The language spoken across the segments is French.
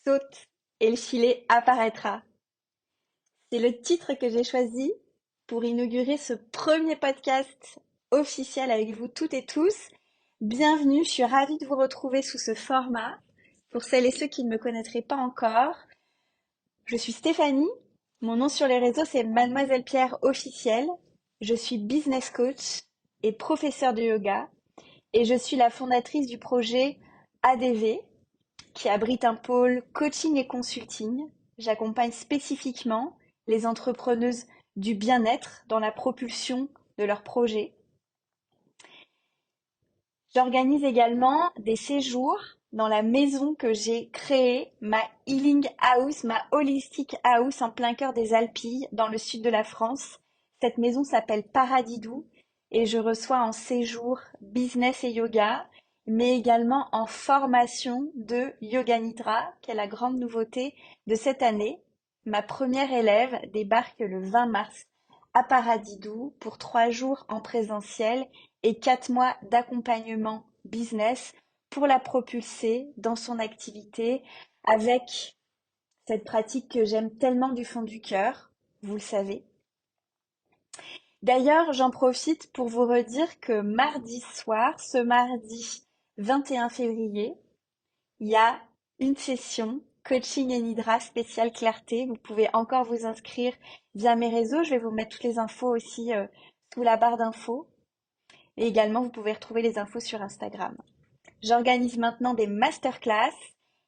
Saute et le filet apparaîtra. C'est le titre que j'ai choisi pour inaugurer ce premier podcast officiel avec vous toutes et tous. Bienvenue, je suis ravie de vous retrouver sous ce format. Pour celles et ceux qui ne me connaîtraient pas encore, je suis Stéphanie. Mon nom sur les réseaux, c'est Mademoiselle Pierre officielle. Je suis business coach et professeure de yoga et je suis la fondatrice du projet ADV qui abrite un pôle coaching et consulting. J'accompagne spécifiquement les entrepreneuses du bien-être dans la propulsion de leurs projets. J'organise également des séjours dans la maison que j'ai créée, ma Healing House, ma Holistic House en plein cœur des Alpilles, dans le sud de la France. Cette maison s'appelle Paradidou et je reçois en séjour business et yoga, mais également en formation de Yoga Nidra, qui est la grande nouveauté de cette année. Ma première élève débarque le 20 mars à Paradidou pour 3 jours en présentiel et 4 mois d'accompagnement business pour la propulser dans son activité avec cette pratique que j'aime tellement du fond du cœur, vous le savez. D'ailleurs, j'en profite pour vous redire que mardi soir, ce mardi 21 février, il y a une session coaching et nidra spéciale clarté. Vous pouvez encore vous inscrire via mes réseaux. Je vais vous mettre toutes les infos aussi sous la barre d'infos. Et également, vous pouvez retrouver les infos sur Instagram. J'organise maintenant des masterclass.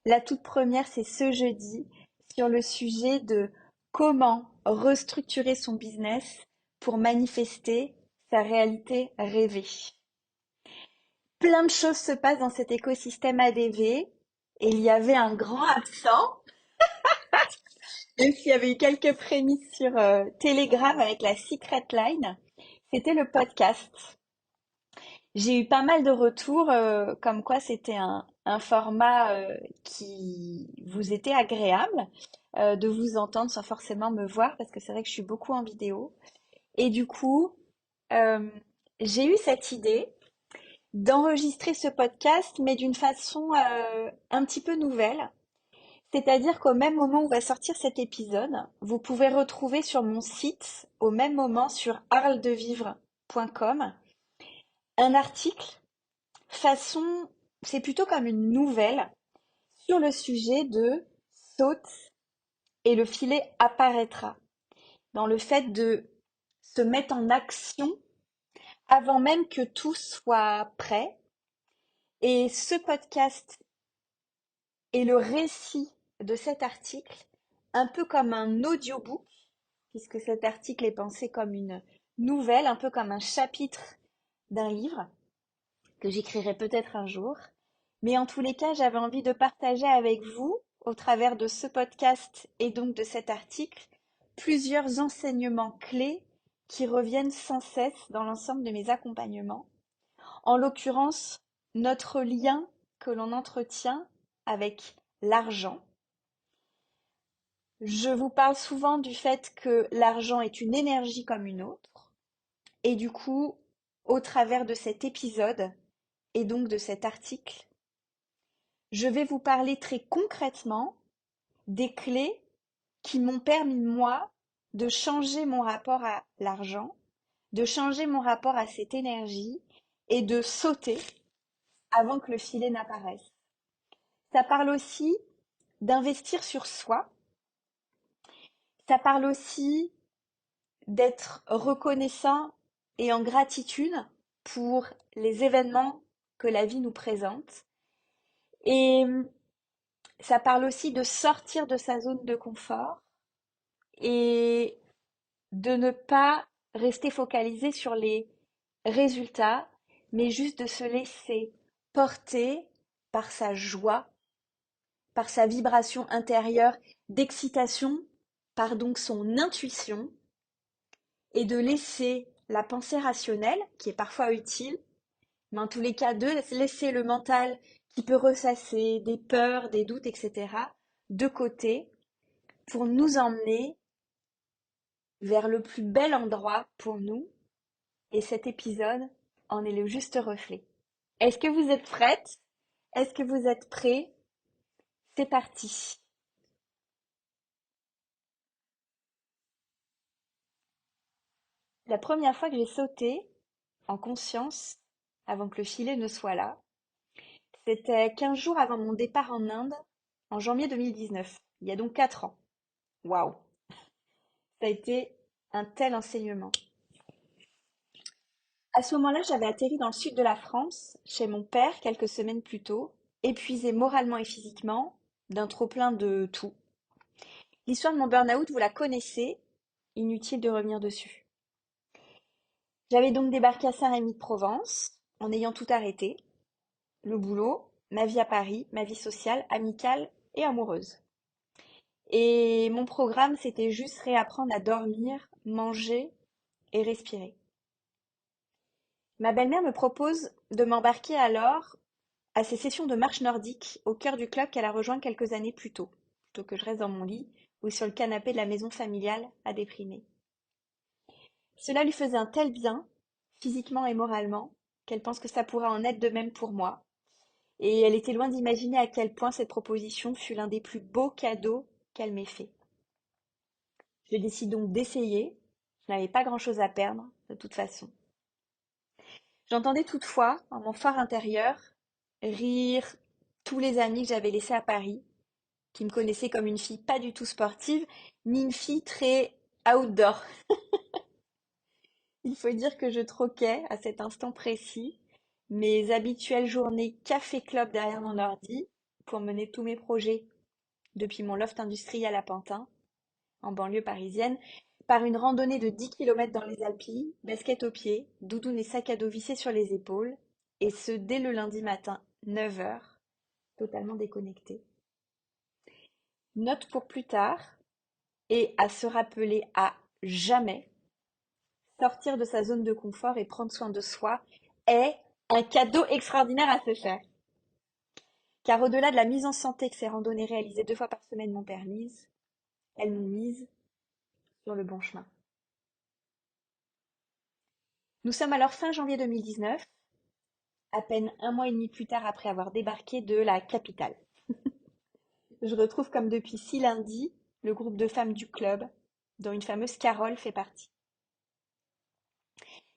La toute première, c'est ce jeudi sur le sujet de comment restructurer son business pour manifester sa réalité rêvée. Plein de choses se passent dans cet écosystème ADV et il y avait un grand absent, même s'il y avait eu quelques prémices sur Telegram avec la Secret Line, c'était le podcast. J'ai eu pas mal de retours comme quoi c'était un format qui vous était agréable de vous entendre sans forcément me voir parce que c'est vrai que je suis beaucoup en vidéo. Et du coup, euh, j'ai eu cette idée d'enregistrer ce podcast mais d'une façon un petit peu nouvelle. C'est-à-dire qu'au même moment où va sortir cet épisode, vous pouvez retrouver sur mon site, au même moment sur arledevivre.com, un article façon, c'est plutôt comme une nouvelle sur le sujet de saute et le filet apparaîtra. Dans le fait de se mettre en action avant même que tout soit prêt. Et ce podcast est le récit de cet article, un peu comme un audiobook, puisque cet article est pensé comme une nouvelle, un peu comme un chapitre d'un livre que j'écrirai peut-être un jour. Mais en tous les cas, j'avais envie de partager avec vous, au travers de ce podcast et donc de cet article, plusieurs enseignements clés qui reviennent sans cesse dans l'ensemble de mes accompagnements. En l'occurrence, notre lien que l'on entretient avec l'argent. Je vous parle souvent du fait que l'argent est une énergie comme une autre. Et du coup, au travers de cet épisode et donc de cet article, je vais vous parler très concrètement des clés qui m'ont permis, moi, de changer mon rapport à l'argent, de changer mon rapport à cette énergie et de sauter avant que le filet n'apparaisse. Ça parle aussi d'investir sur soi. Ça parle aussi d'être reconnaissant et en gratitude pour les événements que la vie nous présente. Et ça parle aussi de sortir de sa zone de confort et de ne pas rester focalisé sur les résultats, mais juste de se laisser porter par sa joie, par sa vibration intérieure d'excitation, par donc son intuition, et de laisser la pensée rationnelle, qui est parfois utile, mais en tous les cas de laisser le mental qui peut ressasser des peurs, des doutes, etc., de côté pour nous emmener vers le plus bel endroit pour nous, et cet épisode en est le juste reflet. Est-ce que vous êtes prête? Est-ce que vous êtes prêts? C'est parti. la première fois que j'ai sauté en conscience avant que le filet ne soit là. C'était 15 jours avant mon départ en Inde, en janvier 2019. Il y a donc 4 ans. Waouh! Ça a été un tel enseignement. À ce moment-là, j'avais atterri dans le sud de la France, chez mon père, quelques semaines plus tôt, épuisée moralement et physiquement, d'un trop-plein de tout. L'histoire de mon burn-out, vous la connaissez, inutile de revenir dessus. J'avais donc débarqué à Saint-Rémy-de-Provence, en ayant tout arrêté, le boulot, ma vie à Paris, ma vie sociale, amicale et amoureuse. Et mon programme, c'était juste réapprendre à dormir, manger et respirer. Ma belle-mère me propose de m'embarquer alors à ces sessions de marche nordique au cœur du club qu'elle a rejoint quelques années plus tôt, plutôt que je reste dans mon lit ou sur le canapé de la maison familiale à déprimer. Cela lui faisait un tel bien, physiquement et moralement, qu'elle pense que ça pourra en être de même pour moi. Et elle était loin d'imaginer à quel point cette proposition fut l'un des plus beaux cadeaux qu'elle m'ait fait. Je décide donc d'essayer. Je n'avais pas grand-chose à perdre, de toute façon. J'entendais toutefois, en mon fort intérieur, rire tous les amis que j'avais laissés à Paris, qui me connaissaient comme une fille pas du tout sportive, ni une fille très outdoor. Il faut dire que je troquais, à cet instant précis, mes habituelles journées café-club derrière mon ordi pour mener tous mes projets depuis mon loft industriel à Pantin, en banlieue parisienne, par une randonnée de 10 kilomètres dans les Alpilles, basket aux pieds, doudoune et sac à dos vissés sur les épaules, et ce dès le lundi matin, 9 heures, totalement déconnecté. Note pour plus tard, et à se rappeler à jamais, sortir de sa zone de confort et prendre soin de soi est un cadeau extraordinaire à se faire. Car au-delà de la mise en santé que ces randonnées réalisées 2 fois par semaine m'ont permise, elles m'ont mise sur le bon chemin. Nous sommes alors fin janvier 2019, à peine un mois et demi plus tard après avoir débarqué de la capitale. Je retrouve comme depuis 6 lundis le groupe de femmes du club, dont une fameuse Carole fait partie.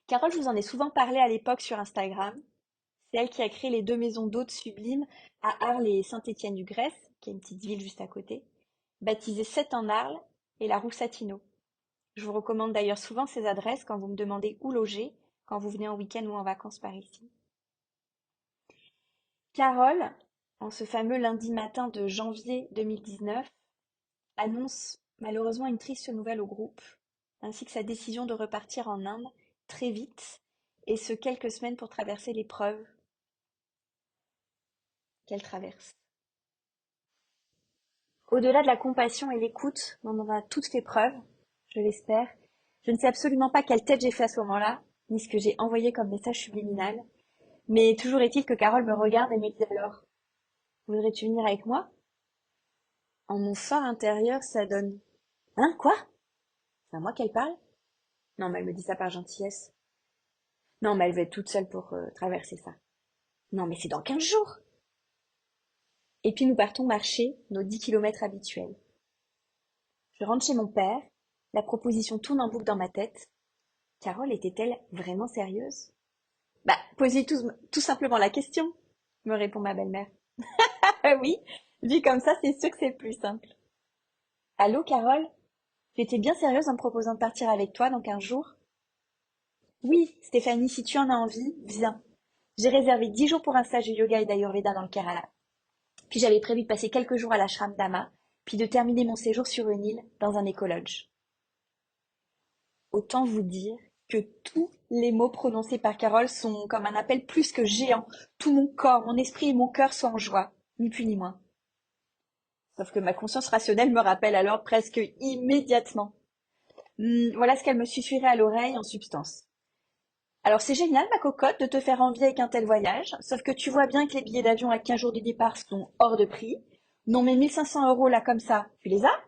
Carole, je vous en ai souvent parlé à l'époque sur Instagram. C'est elle qui a créé les 2 maisons d'hôtes sublimes à Arles et Saint-Étienne-du-Grèce, qui est une petite ville juste à côté, baptisées 7 en Arles et la Roussatino. Je vous recommande d'ailleurs souvent ces adresses quand vous me demandez où loger, quand vous venez en week-end ou en vacances par ici. Carole, en ce fameux lundi matin de janvier 2019, annonce malheureusement une triste nouvelle au groupe, ainsi que sa décision de repartir en Inde très vite, et ce quelques semaines pour traverser l'épreuve qu'elle traverse. Au-delà de la compassion et l'écoute dont on a toutes fait preuve, je l'espère, je ne sais absolument pas quelle tête j'ai fait à ce moment-là, ni ce que j'ai envoyé comme message subliminal, mais toujours est-il que Carole me regarde et me dit alors, voudrais-tu venir avec moi? En mon fort intérieur, ça donne. Hein, quoi? C'est à moi qu'elle parle? Non, mais elle me dit ça par gentillesse. Non, mais elle va être toute seule pour traverser ça. Non, mais c'est dans 15 jours. Et puis nous partons marcher nos 10 kilomètres habituels. Je rentre chez mon père, la proposition tourne en boucle dans ma tête. Carole était-elle vraiment sérieuse? Bah, posez tout simplement la question, me répond ma belle-mère. Ah oui, vu comme ça, c'est sûr que c'est plus simple. Allô, Carole? J'étais bien sérieuse en me proposant de partir avec toi dans 15 jours? Oui, Stéphanie, si tu en as envie, viens. J'ai réservé 10 jours pour un stage de yoga et d'ayurveda dans le Kerala. Puis j'avais prévu de passer quelques jours à l'ashram Dhamma, puis de terminer mon séjour sur une île dans un écologe. Autant vous dire que tous les mots prononcés par Carole sont comme un appel plus que géant. Tout mon corps, mon esprit et mon cœur sont en joie, ni plus ni moins. Sauf que ma conscience rationnelle me rappelle alors presque immédiatement. Voilà ce qu'elle me susurrait à l'oreille en substance. Alors c'est génial, ma cocotte, de te faire envie avec un tel voyage, sauf que tu vois bien que les billets d'avion à 15 jours du départ sont hors de prix. Non mais 1 500 € là comme ça, tu les as?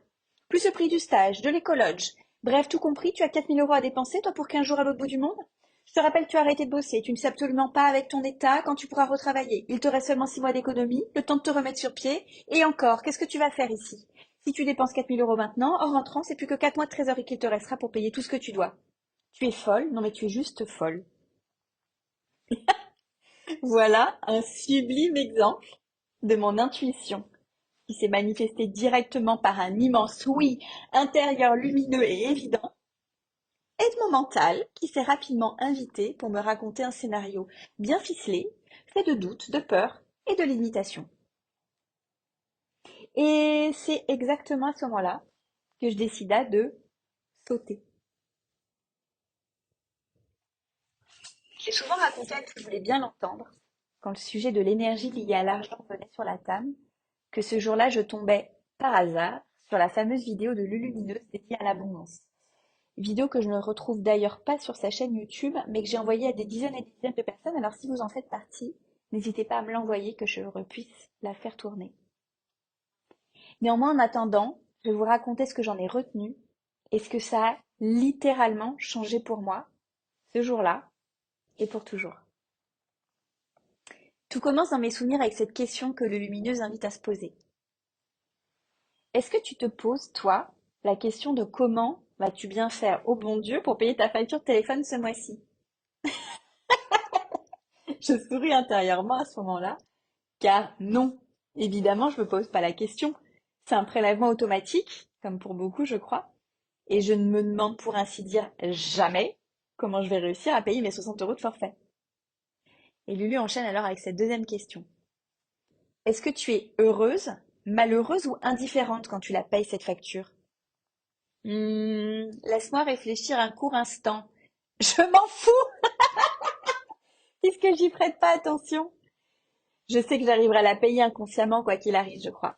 Plus le prix du stage, de l'écologe. Bref, tout compris, tu as 4 000 € à dépenser, toi, pour 15 jours à l'autre bout du monde? Je te rappelle que tu as arrêté de bosser, tu ne sais absolument pas avec ton état quand tu pourras retravailler. Il te reste seulement 6 mois d'économie, le temps de te remettre sur pied. Et encore, qu'est-ce que tu vas faire ici? Si tu dépenses 4 000 € maintenant, en rentrant, c'est plus que 4 mois de trésorerie qu'il te restera pour payer tout ce que tu dois. Tu es folle? Non mais tu es juste folle. Voilà un sublime exemple de mon intuition qui s'est manifestée directement par un immense oui intérieur lumineux et évident, et de mon mental qui s'est rapidement invité pour me raconter un scénario bien ficelé, fait de doutes, de peurs et de limitations. Et c'est exactement à ce moment-là que je décida de sauter. J'ai souvent raconté à qui voulait bien l'entendre, quand le sujet de l'énergie liée à l'argent venait sur la table, que ce jour-là, je tombais par hasard sur la fameuse vidéo de Lulumineuse dédiée à l'abondance. Vidéo que je ne retrouve d'ailleurs pas sur sa chaîne YouTube, mais que j'ai envoyée à des dizaines et des dizaines de personnes. Alors si vous en faites partie, n'hésitez pas à me l'envoyer que je puisse la faire tourner. Néanmoins, en attendant, je vais vous raconter ce que j'en ai retenu et ce que ça a littéralement changé pour moi ce jour-là et pour toujours. Tout commence dans mes souvenirs avec cette question que le Lumineuse invite à se poser. Est-ce que tu te poses, toi, la question de comment vas-tu bien faire, au bon Dieu, pour payer ta facture de téléphone ce mois-ci? Je souris intérieurement à ce moment-là, car non, évidemment, je me pose pas la question. C'est un prélèvement automatique, comme pour beaucoup, je crois, et je ne me demande pour ainsi dire jamais comment je vais réussir à payer mes 60 euros de forfait. Et Lulu enchaîne alors avec cette deuxième question. Est-ce que tu es heureuse, malheureuse ou indifférente quand tu la payes cette facture? Laisse-moi réfléchir un court instant. Je m'en fous puisque j'y prête pas attention. Je sais que j'arriverai à la payer inconsciemment quoi qu'il arrive, je crois.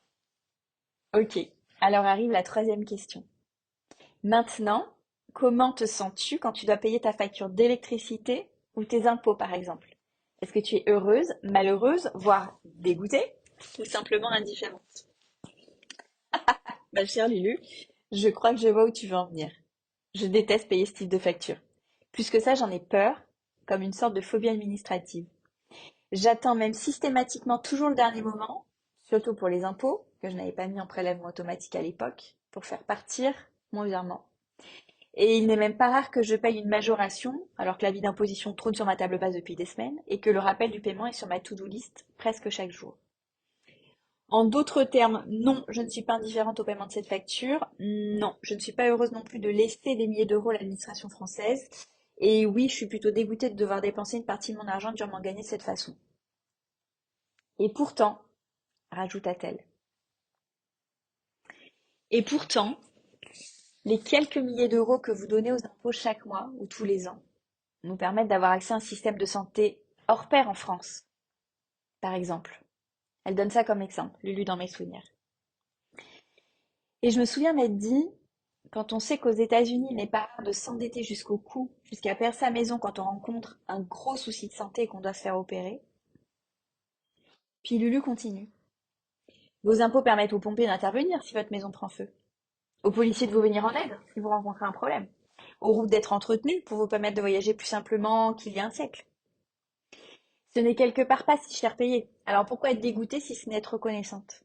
Ok, alors arrive la troisième question. Maintenant, comment te sens-tu quand tu dois payer ta facture d'électricité ou tes impôts, par exemple? Est-ce que tu es heureuse, malheureuse, voire dégoûtée ou simplement indifférente? Ma chère Lulu, je crois que je vois où tu veux en venir. Je déteste payer ce type de facture. Plus que ça, j'en ai peur, comme une sorte de phobie administrative. J'attends même systématiquement toujours le dernier moment, surtout pour les impôts, que je n'avais pas mis en prélèvement automatique à l'époque, pour faire partir mon virement. Et il n'est même pas rare que je paye une majoration, alors que l'avis d'imposition trône sur ma table basse depuis des semaines, et que le rappel du paiement est sur ma to-do list presque chaque jour. En d'autres termes, non, je ne suis pas indifférente au paiement de cette facture. Non, je ne suis pas heureuse non plus de laisser des milliers d'euros à l'administration française. Et oui, je suis plutôt dégoûtée de devoir dépenser une partie de mon argent durement gagné de cette façon. Et pourtant, rajouta-t-elle, et pourtant, les quelques milliers d'euros que vous donnez aux impôts chaque mois ou tous les ans nous permettent d'avoir accès à un système de santé hors pair en France, par exemple. Elle donne ça comme exemple, Lulu dans mes souvenirs. Et je me souviens m'être dit, quand on sait qu'aux États-Unis, il n'est pas rare de s'endetter jusqu'au cou, jusqu'à perdre sa maison quand on rencontre un gros souci de santé et qu'on doit se faire opérer. Puis Lulu continue. Vos impôts permettent aux pompiers d'intervenir si votre maison prend feu, aux policiers de vous venir en aide si vous rencontrez un problème, aux routes d'être entretenues pour vous permettre de voyager plus simplement qu'il y a un siècle. Ce n'est quelque part pas si cher payé. Alors pourquoi être dégoûtée si ce n'est être reconnaissante?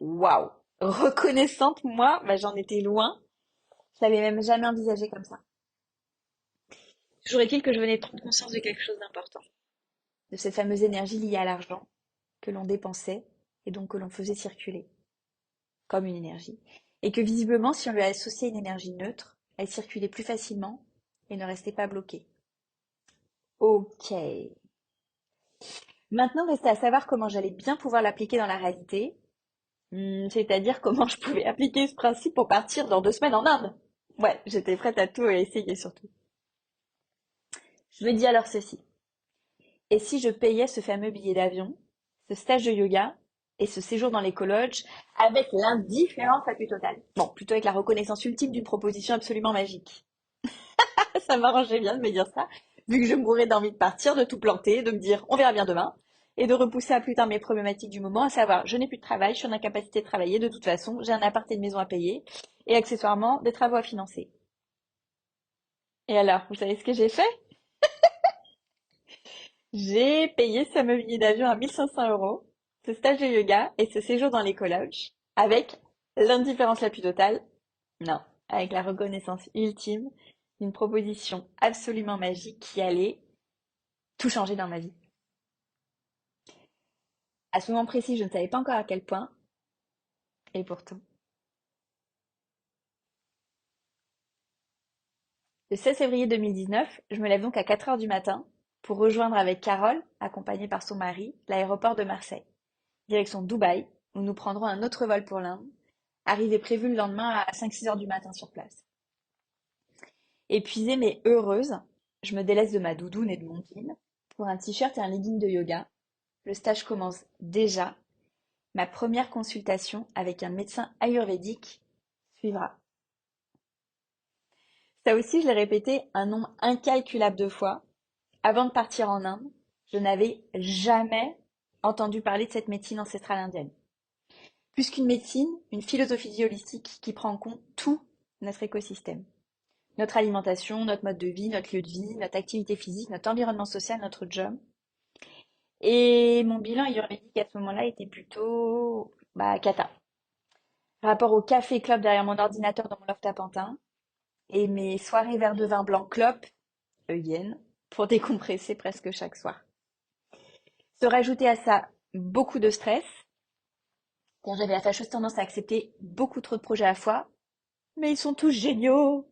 Waouh! Reconnaissante, moi, bah, j'en étais loin. Je l'avais même jamais envisagé comme ça. Toujours est-il que je venais de prendre conscience de quelque chose d'important, de cette fameuse énergie liée à l'argent que l'on dépensait et donc que l'on faisait circuler comme une énergie. Et que visiblement, si on lui associait une énergie neutre, elle circulait plus facilement et ne restait pas bloquée. Ok. Maintenant, restait à savoir comment j'allais bien pouvoir l'appliquer dans la réalité, c'est-à-dire comment je pouvais appliquer ce principe pour partir dans 2 semaines en Inde. Ouais, j'étais prête à tout et à essayer surtout. Je me dis alors ceci. Et si je payais ce fameux billet d'avion, ce stage de yoga et ce séjour dans l'écologe avec l'indifférence la plus totale? Bon, plutôt avec la reconnaissance ultime d'une proposition absolument magique. Ça m'arrangeait bien de me dire ça, vu que je mourrais d'envie de partir, de tout planter, de me dire on verra bien demain, et de repousser à plus tard mes problématiques du moment, à savoir je n'ai plus de travail, je suis en incapacité de travailler de toute façon, j'ai un appart et une maison à payer, et accessoirement des travaux à financer. Et alors, vous savez ce que j'ai fait? J'ai payé ce fameux billet d'avion à 1500 euros, ce stage de yoga et ce séjour dans l'écologe, avec l'indifférence la plus totale, non, avec la reconnaissance ultime Une proposition absolument magique qui allait tout changer dans ma vie. À ce moment précis, je ne savais pas encore à quel point, et pourtant. Le 16 février 2019, je me lève donc à 4 heures du matin pour rejoindre avec Carole, accompagnée par son mari, l'aéroport de Marseille, direction Dubaï, où nous prendrons un autre vol pour l'Inde, arrivée prévue le lendemain à 5-6 heures du matin sur place. Épuisée mais heureuse, je me délaisse de ma doudoune et de mon jean pour un t-shirt et un legging de yoga. Le stage commence déjà. Ma première consultation avec un médecin ayurvédique suivra. Ça aussi, je l'ai répété un nombre incalculable de fois. Avant de partir en Inde, je n'avais jamais entendu parler de cette médecine ancestrale indienne. Plus qu'une médecine, une philosophie holistique qui prend en compte tout notre écosystème. Notre alimentation, notre mode de vie, notre lieu de vie, notre activité physique, notre environnement social, notre job. Et mon bilan ayurvédique à ce moment-là était plutôt cata. Rapport au café club derrière mon ordinateur dans mon loft à Pantin et mes soirées verre de vin blanc clope, yen, pour décompresser presque chaque soir. Se rajouter à ça beaucoup de stress, car j'avais la fâcheuse tendance à accepter beaucoup trop de projets à la fois, mais ils sont tous géniaux.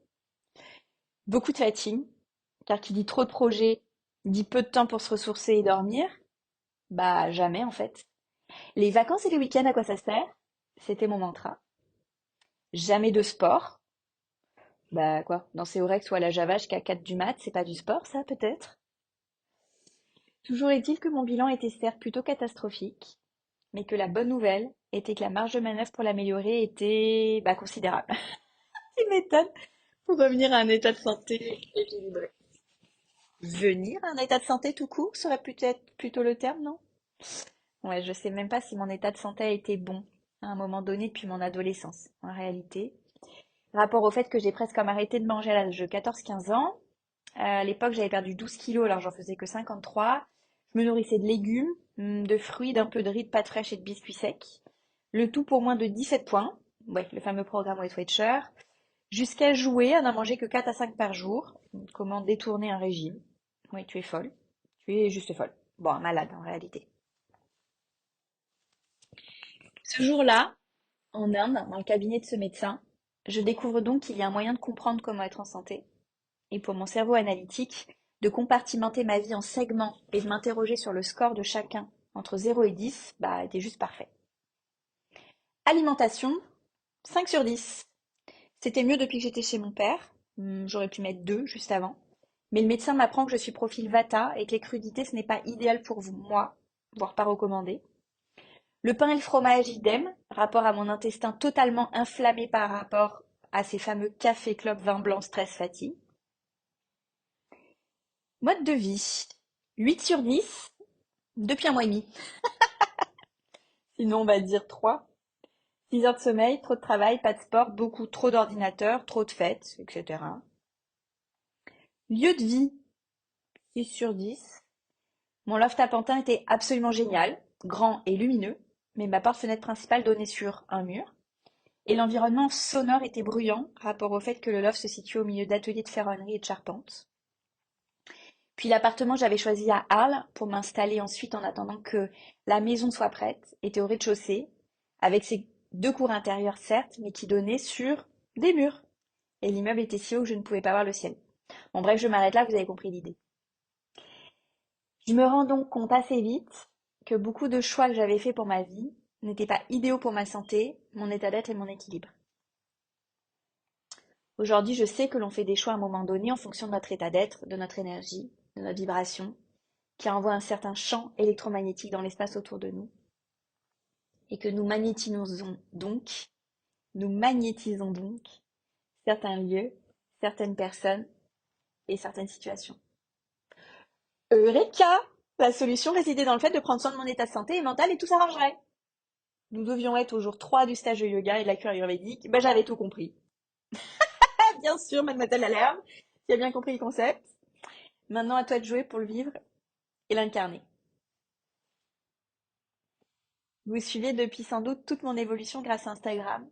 Beaucoup de fatigue, car qui dit trop de projets dit peu de temps pour se ressourcer et dormir. Bah jamais en fait. Les vacances et les week-ends, à quoi ça sert? C'était mon mantra. Jamais de sport. Bah quoi, danser au Rex ou à la Java jusqu'à 4 du mat, c'est pas du sport ça peut-être? Toujours est-il que mon bilan était certes plutôt catastrophique, mais que la bonne nouvelle était que la marge de manœuvre pour l'améliorer était considérable. Tu m'étonnes pour revenir à un état de santé équilibré. Venir à un état de santé tout court serait peut-être plutôt le terme, non? Ouais, je sais même pas si mon état de santé a été bon à un moment donné depuis mon adolescence, en réalité. Rapport au fait que j'ai presque comme arrêté de manger à l'âge de 14-15 ans. À l'époque, j'avais perdu 12 kilos, alors j'en faisais que 53. Je me nourrissais de légumes, de fruits, d'un peu de riz, de pâtes fraîches et de biscuits secs. Le tout pour moins de 17 points. Ouais, le fameux programme Weight Watcher. Jusqu'à jouer à n'en manger que 4 à 5 par jour. Comment détourner un régime. Oui, tu es folle. Tu es juste folle. Bon, malade en réalité. Ce jour-là, en Inde, dans le cabinet de ce médecin, je découvre donc qu'il y a un moyen de comprendre comment être en santé. Et pour mon cerveau analytique, de compartimenter ma vie en segments et de m'interroger sur le score de chacun entre 0 et 10, était juste parfait. Alimentation, 5 sur 10. C'était mieux depuis que j'étais chez mon père. J'aurais pu mettre 2 juste avant. Mais le médecin m'apprend que je suis profil Vata et que les crudités, ce n'est pas idéal pour vous, moi, voire pas recommandé. Le pain et le fromage, idem, rapport à mon intestin totalement inflammé par rapport à ces fameux café, clopes, vin blanc, stress, fatigue. Mode de vie, 8 sur 10 depuis un mois et demi. Sinon, on va dire 3. 6 heures de sommeil, trop de travail, pas de sport, beaucoup trop d'ordinateur, trop de fêtes, etc. Lieu de vie, 6 sur 10. Mon loft à Pantin était absolument génial, grand et lumineux, mais ma porte-fenêtre principale donnait sur un mur. Et l'environnement sonore était bruyant, rapport au fait que le loft se situe au milieu d'ateliers de ferronnerie et de charpente. Puis l'appartement que j'avais choisi à Arles pour m'installer ensuite en attendant que la maison soit prête était au rez-de-chaussée, avec ses 2 cours intérieures certes, mais qui donnaient sur des murs. Et l'immeuble était si haut que je ne pouvais pas voir le ciel. Bon bref, je m'arrête là, vous avez compris l'idée. Je me rends donc compte assez vite que beaucoup de choix que j'avais faits pour ma vie n'étaient pas idéaux pour ma santé, mon état d'être et mon équilibre. Aujourd'hui, je sais que l'on fait des choix à un moment donné en fonction de notre état d'être, de notre énergie, de notre vibration, qui envoie un certain champ électromagnétique dans l'espace autour de nous, et que nous magnétisons donc certains lieux, certaines personnes et certaines situations. Eureka! La solution résidait dans le fait de prendre soin de mon état de santé et mental et tout s'arrangerait. Nous devions être au jour 3 du stage de yoga et de la cure ayurvédique. J'avais tout compris. Ah, bien sûr, mademoiselle Alerme, tu as bien compris le concept. Maintenant, à toi de jouer pour le vivre et l'incarner. Vous suivez depuis sans doute toute mon évolution grâce à Instagram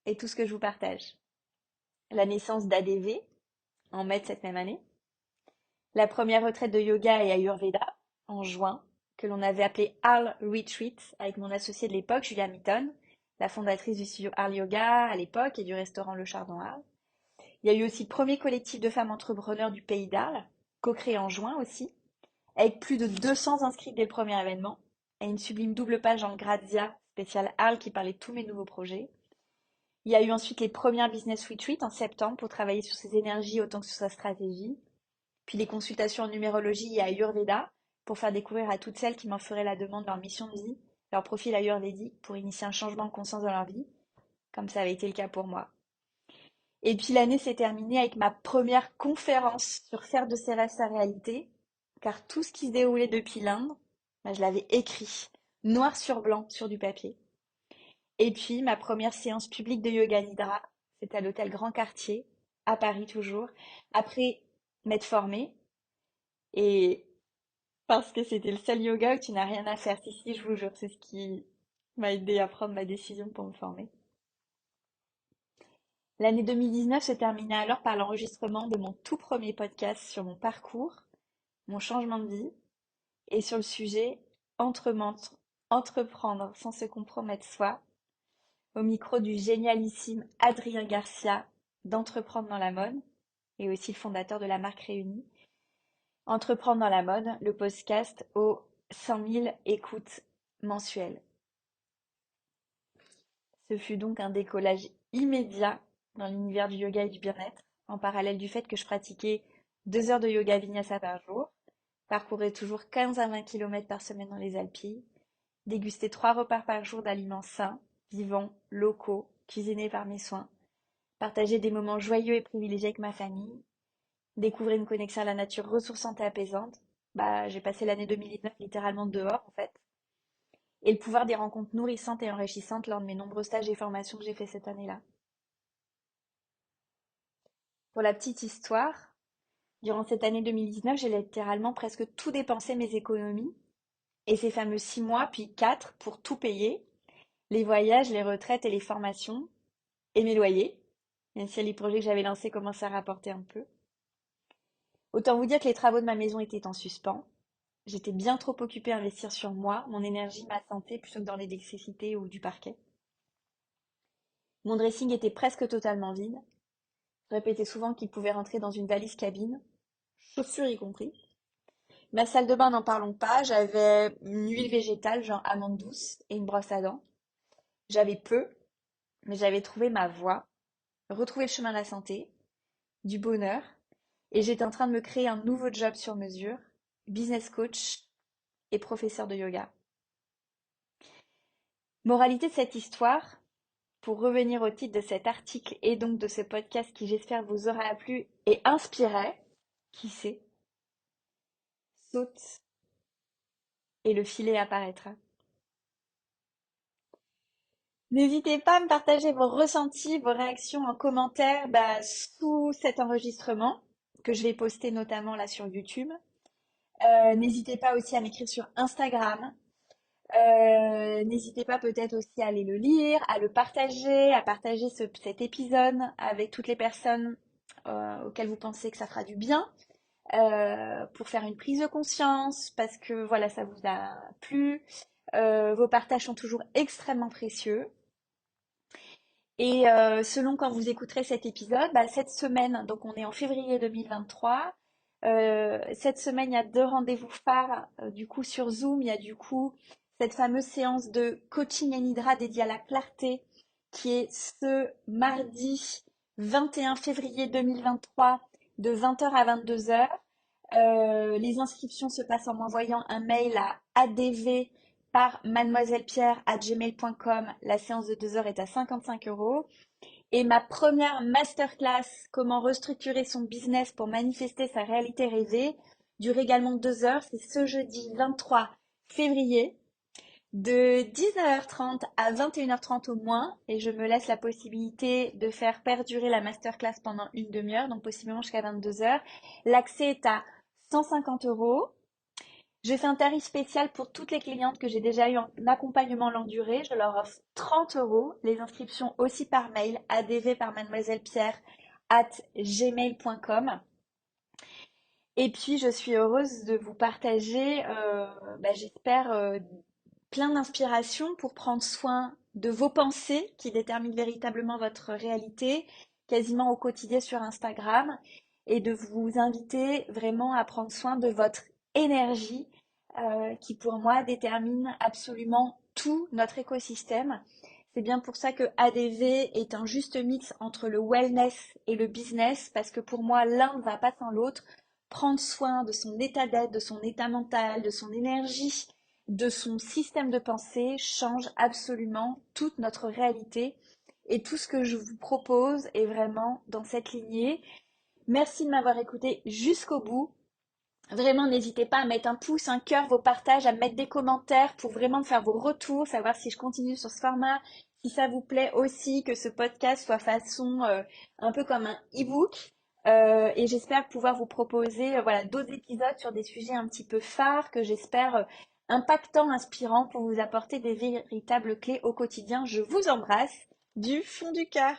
et tout ce que je vous partage. La naissance d'ADV, en mai de cette même année. La première retraite de yoga et Ayurveda en juin, que l'on avait appelée Arl Retreat avec mon associée de l'époque, Julia Mitton, la fondatrice du studio Arl Yoga à l'époque et du restaurant Le Chardon Arles. Il y a eu aussi le premier collectif de femmes entrepreneurs du pays d'Arles, co-créé en juin aussi, avec plus de 200 inscrits dès le premier événement, et une sublime double page en Grazia spéciale Arles qui parlait de tous mes nouveaux projets. Il y a eu ensuite les premières business retreats en septembre pour travailler sur ses énergies autant que sur sa stratégie. Puis les consultations en numérologie et Ayurveda pour faire découvrir à toutes celles qui m'en feraient la demande leur mission de vie, leur profil ayurvédique pour initier un changement de conscience dans leur vie, comme ça avait été le cas pour moi. Et puis l'année s'est terminée avec ma première conférence sur faire de ses rêves sa réalité, car tout ce qui se déroulait depuis l'Inde, je l'avais écrit, noir sur blanc, sur du papier. Et puis ma première séance publique de yoga nidra, c'était à l'hôtel Grand Quartier, à Paris toujours, après m'être formée, et parce que c'était le seul yoga où tu n'as rien à faire. Si, je vous jure, c'est ce qui m'a aidé à prendre ma décision pour me former. L'année 2019 se terminait alors par l'enregistrement de mon tout premier podcast sur mon parcours, mon changement de vie et sur le sujet entreprendre sans se compromettre soi, au micro du génialissime Adrien Garcia d'Entreprendre dans la mode et aussi le fondateur de la marque Réunie. Entreprendre dans la mode, le podcast aux 100 000 écoutes mensuelles. Ce fut donc un décollage immédiat dans l'univers du yoga et du bien-être, en parallèle du fait que je pratiquais 2 heures de yoga vinyasa par jour, parcourais toujours 15 à 20 km par semaine dans les Alpilles, dégustais 3 repas par jour d'aliments sains, vivants, locaux, cuisinés par mes soins, partageais des moments joyeux et privilégiés avec ma famille, découvrir une connexion à la nature ressourçante et apaisante. J'ai passé l'année 2019 littéralement dehors en fait. Et le pouvoir des rencontres nourrissantes et enrichissantes lors de mes nombreux stages et formations que j'ai fait cette année-là. Pour la petite histoire, durant cette année 2019, j'ai littéralement presque tout dépensé mes économies. Et ces fameux 6 mois, puis 4 pour tout payer. Les voyages, les retraites et les formations. Et mes loyers. Même si les projets que j'avais lancés commençaient à rapporter un peu. Autant vous dire que les travaux de ma maison étaient en suspens. J'étais bien trop occupée à investir sur moi, mon énergie, ma santé, plutôt que dans l'électricité ou du parquet. Mon dressing était presque totalement vide. Je répétais souvent qu'il pouvait rentrer dans une valise cabine, chaussures y compris. Ma salle de bain, n'en parlons pas, j'avais une huile végétale, genre amande douce, et une brosse à dents. J'avais peu, mais j'avais trouvé ma voie, retrouvé le chemin de la santé, du bonheur, et j'étais en train de me créer un nouveau job sur mesure, business coach et professeur de yoga. Moralité de cette histoire, pour revenir au titre de cet article et donc de ce podcast qui j'espère vous aura plu et inspiré, qui sait, saute et le filet apparaîtra. N'hésitez pas à me partager vos ressentis, vos réactions en commentaire sous cet enregistrement que je vais poster notamment là sur YouTube. N'hésitez pas aussi à m'écrire sur Instagram. N'hésitez pas peut-être aussi à aller le lire, à le partager, à partager cet épisode avec toutes les personnes auxquelles vous pensez que ça fera du bien. Pour faire une prise de conscience, parce que voilà, ça vous a plu. Vos partages sont toujours extrêmement précieux. Et selon quand vous écouterez cet épisode, cette semaine, donc on est en février 2023, cette semaine, il y a 2 rendez-vous phares. Du coup, sur Zoom, il y a du coup cette fameuse séance de coaching et nidra dédiée à la clarté qui est ce mardi 21 février 2023 de 20h à 22h. Les inscriptions se passent en m'envoyant un mail à adv par mademoisellepierre@gmail.com. La séance de 2 heures est à 55 euros. Et ma première masterclass, comment restructurer son business pour manifester sa réalité rêvée, dure également 2 heures. C'est ce jeudi 23 février de 19h30 à 21h30 au moins. Et je me laisse la possibilité de faire perdurer la masterclass pendant une demi-heure, donc possiblement jusqu'à 22 heures. L'accès est à 150 euros. Je fais un tarif spécial pour toutes les clientes que j'ai déjà eu en accompagnement longue durée. Je leur offre 30 euros. Les inscriptions aussi par mail, adv par mademoiselle Pierre gmail.com. Et puis, je suis heureuse de vous partager, j'espère, plein d'inspiration pour prendre soin de vos pensées qui déterminent véritablement votre réalité, quasiment au quotidien sur Instagram, et de vous inviter vraiment à prendre soin de votre énergie, qui pour moi détermine absolument tout notre écosystème. C'est bien pour ça que ADV est un juste mix entre le wellness et le business, parce que pour moi, l'un ne va pas sans l'autre. Prendre soin de son état d'être, de son état mental, de son énergie, de son système de pensée change absolument toute notre réalité. Et tout ce que je vous propose est vraiment dans cette lignée. Merci de m'avoir écouté jusqu'au bout. Vraiment, n'hésitez pas à mettre un pouce, un cœur, vos partages, à mettre des commentaires pour vraiment faire vos retours, savoir si je continue sur ce format, si ça vous plaît aussi, que ce podcast soit façon un peu comme un e-book. Et j'espère pouvoir vous proposer voilà, d'autres épisodes sur des sujets un petit peu phares que j'espère impactants, inspirants pour vous apporter des véritables clés au quotidien. Je vous embrasse du fond du cœur.